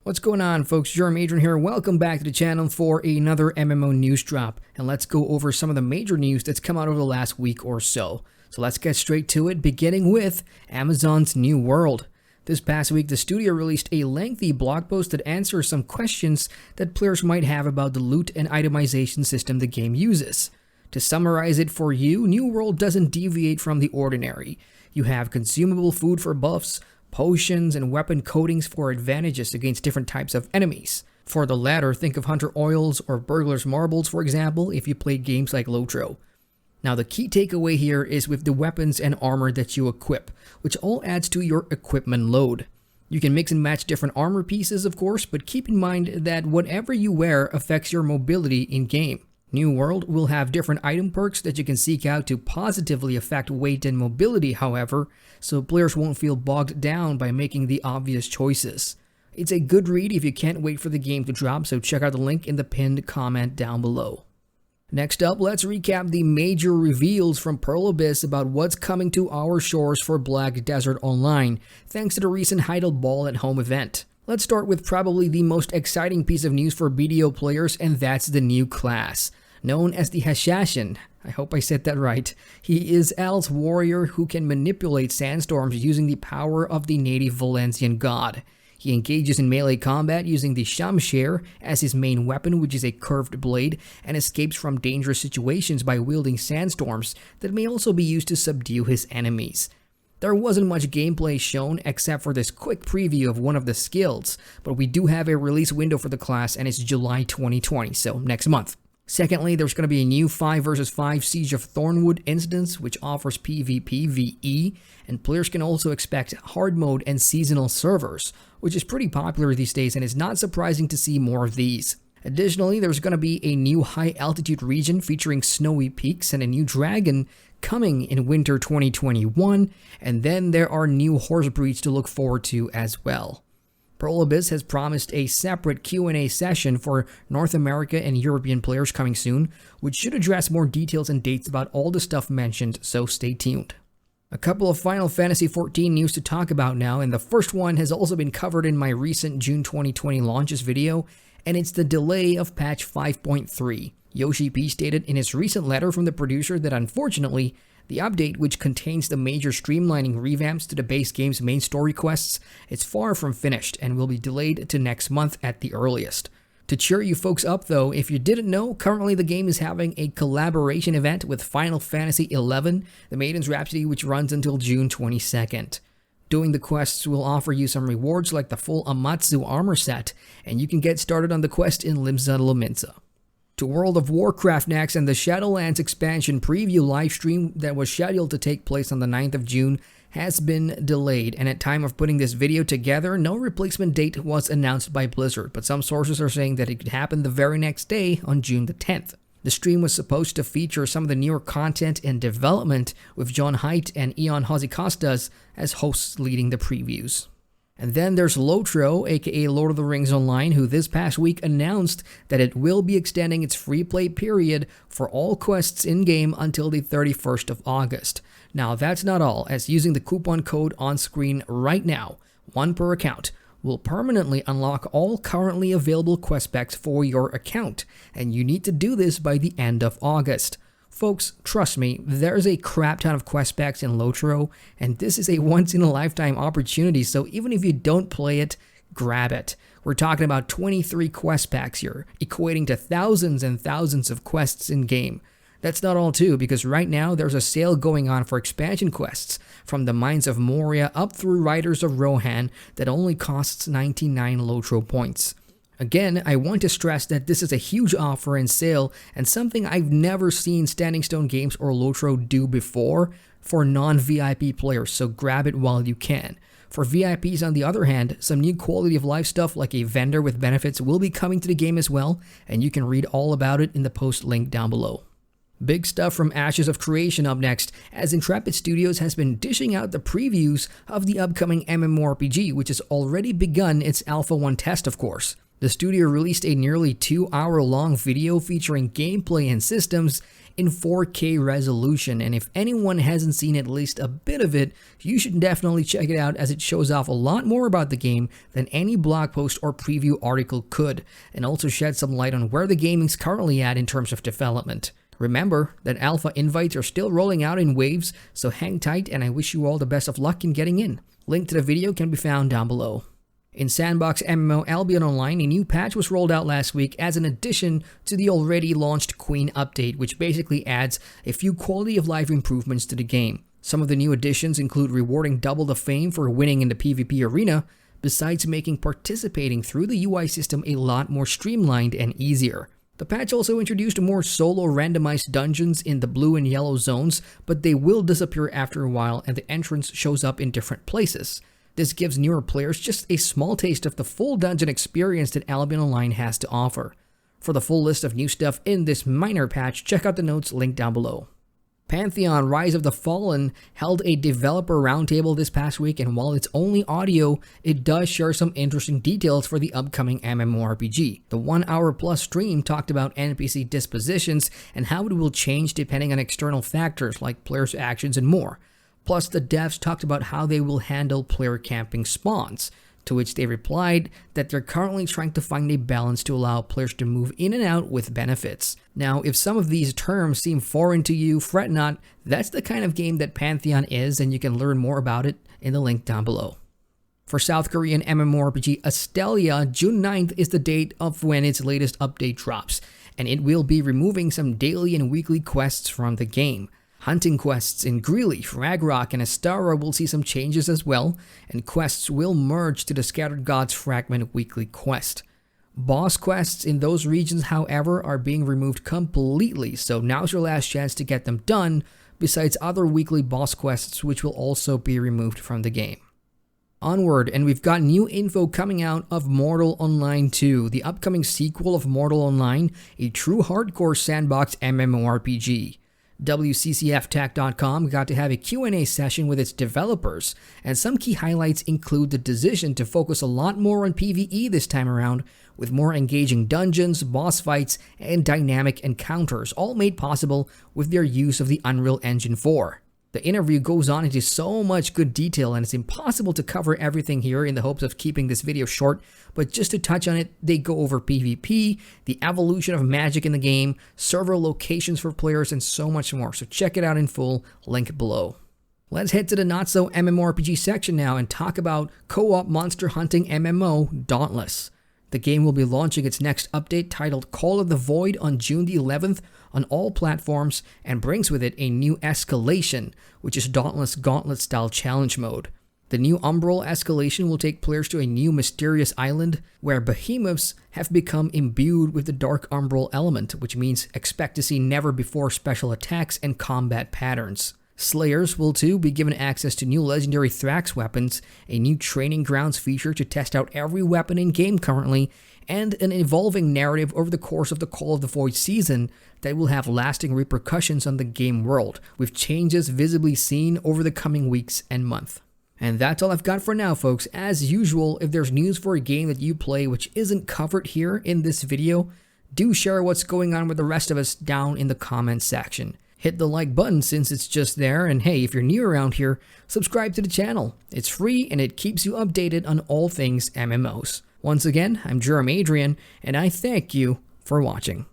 What's going on, folks? Adrian here. Welcome back to the channel for another MMO news drop, and let's go over some of the major news that's come out over the last week or so. So let's get straight to it, beginning with Amazon's new world. This past week, the studio released a lengthy blog post that answers some questions that players might have about the loot and itemization system the game uses. To summarize it for you, New World doesn't deviate from the ordinary. You have consumable food for buffs, potions, and weapon coatings for advantages against different types of enemies. For the latter, think of Hunter Oils or Burglar's Marbles, for example, if you played games like LOTRO. Now, the key takeaway here is with the weapons and armor that you equip, which all adds to your equipment load. You can mix and match different armor pieces, of course, but keep in mind that whatever you wear affects your mobility in-game. New World will have different item perks that you can seek out to positively affect weight and mobility, however, so players won't feel bogged down by making the obvious choices. It's a good read if you can't wait for the game to drop, so check out the link in the pinned comment down below. Next up, let's recap the major reveals from Pearl Abyss about what's coming to our shores for Black Desert Online, thanks to the recent Heidel Ball at Home event. Let's start with probably the most exciting piece of news for BDO players, and that's the new class. Known as the Hashashin, I hope I said that right. He is Al's warrior who can manipulate sandstorms using the power of the native Valencian god. He engages in melee combat using the Shamshir as his main weapon, which is a curved blade, and escapes from dangerous situations by wielding sandstorms that may also be used to subdue his enemies. There wasn't much gameplay shown except for this quick preview of one of the skills, but we do have a release window for the class and it's July 2020, so next month. Secondly, there's going to be a new 5 vs 5 Siege of Thornwood instance, which offers PvPvE, and players can also expect hard mode and seasonal servers, which is pretty popular these days and is not surprising to see more of these. Additionally, there's going to be a new high altitude region featuring snowy peaks and a new dragon coming in winter 2021, and then there are new horse breeds to look forward to as well. Pearl Abyss has promised a separate Q&A session for North America and European players coming soon, which should address more details and dates about all the stuff mentioned, so stay tuned. A couple of Final Fantasy XIV news to talk about now, and the first one has also been covered in my recent June 2020 launches video, and it's the delay of patch 5.3. Yoshi P stated in his recent letter from the producer that unfortunately, the update, which contains the major streamlining revamps to the base game's main story quests, is far from finished and will be delayed to next month at the earliest. To cheer you folks up though, if you didn't know, currently the game is having a collaboration event with Final Fantasy XI, The Maiden's Rhapsody, which runs until June 22nd. Doing the quests will offer you some rewards like the full Amatsu armor set, and you can get started on the quest in Limsa Lominsa. To World of Warcraft next, and the Shadowlands expansion preview livestream that was scheduled to take place on the 9th of June has been delayed, and at time of putting this video together, no replacement date was announced by Blizzard, but some sources are saying that it could happen the very next day on June the 10th. The stream was supposed to feature some of the newer content and development, with John Haidt and Eon Hazikostas as hosts leading the previews. And then there's LOTRO, aka Lord of the Rings Online, who this past week announced that it will be extending its free play period for all quests in-game until the 31st of August. Now that's not all, as using the coupon code on screen right now, 1 per account, will permanently unlock all currently available quest packs for your account, and you need to do this by the end of August. Folks, trust me, there's a crap ton of quest packs in LOTRO, and this is a once-in-a-lifetime opportunity, so even if you don't play it, grab it. We're talking about 23 quest packs here, equating to thousands and thousands of quests in-game. That's not all too, because right now there's a sale going on for expansion quests, from the Mines of Moria up through Riders of Rohan, that only costs 99 LOTRO points. Again, I want to stress that this is a huge offer and sale, and something I've never seen Standing Stone Games or LOTRO do before for non-VIP players, so grab it while you can. For VIPs on the other hand, some new quality of life stuff like a vendor with benefits will be coming to the game as well, and you can read all about it in the post link down below. Big stuff from Ashes of Creation up next, as Intrepid Studios has been dishing out the previews of the upcoming MMORPG, which has already begun its Alpha 1 test, of course. The studio released a nearly 2-hour-long video featuring gameplay and systems in 4K resolution, and if anyone hasn't seen at least a bit of it, you should definitely check it out, as it shows off a lot more about the game than any blog post or preview article could, and also sheds some light on where the gaming's currently at in terms of development. Remember that alpha invites are still rolling out in waves, so hang tight, and I wish you all the best of luck in getting in. Link to the video can be found down below. In Sandbox MMO Albion Online, a new patch was rolled out last week as an addition to the already launched Queen update, which basically adds a few quality of life improvements to the game. Some of the new additions include rewarding double the fame for winning in the PvP arena, besides making participating through the UI system a lot more streamlined and easier. The patch also introduced more solo randomized dungeons in the blue and yellow zones, but they will disappear after a while and the entrance shows up in different places. This gives newer players just a small taste of the full dungeon experience that Albion Online has to offer. For the full list of new stuff in this minor patch, check out the notes linked down below. Pantheon Rise of the Fallen held a developer roundtable this past week, and while it's only audio, it does share some interesting details for the upcoming MMORPG. The 1-hour-plus stream talked about NPC dispositions and how it will change depending on external factors like players' actions and more. Plus, the devs talked about how they will handle player camping spawns, to which they replied that they're currently trying to find a balance to allow players to move in and out with benefits. Now, if some of these terms seem foreign to you, fret not, that's the kind of game that Pantheon is, and you can learn more about it in the link down below. For South Korean MMORPG ASTELLIA, June 9th is the date of when its latest update drops, and it will be removing some daily and weekly quests from the game. Hunting quests in Greeley, Ragnarok, and Astara will see some changes as well, and quests will merge to the Scattered Gods Fragment weekly quest. Boss quests in those regions, however, are being removed completely, so now's your last chance to get them done, besides other weekly boss quests which will also be removed from the game. Onward, and we've got new info coming out of Mortal Online 2, the upcoming sequel of Mortal Online, a true hardcore sandbox MMORPG. WCCFtech.com got to have a Q&A session with its developers, and some key highlights include the decision to focus a lot more on PvE this time around, with more engaging dungeons, boss fights, and dynamic encounters, all made possible with their use of the Unreal Engine 4. The interview goes on into so much good detail, and it's impossible to cover everything here in the hopes of keeping this video short, but just to touch on it, they go over PvP, the evolution of magic in the game, server locations for players, and so much more, so check it out in full, link below. Let's head to the not-so MMORPG section now and talk about co-op monster hunting MMO Dauntless. The game will be launching its next update titled Call of the Void on June the 11th on all platforms, and brings with it a new escalation, which is Dauntless Gauntlet-style challenge mode. The new Umbral escalation will take players to a new mysterious island where behemoths have become imbued with the Dark Umbral element, which means expect to see never-before special attacks and combat patterns. Slayers will too be given access to new legendary Thrax weapons, a new training grounds feature to test out every weapon in game currently, and an evolving narrative over the course of the Call of the Void season that will have lasting repercussions on the game world, with changes visibly seen over the coming weeks and month. And that's all I've got for now, folks. As usual, if there's news for a game that you play which isn't covered here in this video, do share what's going on with the rest of us down in the comments section. Hit the like button since it's just there, and hey, if you're new around here, subscribe to the channel. It's free and it keeps you updated on all things MMOs. Once again, I'm Adrian, and I thank you for watching.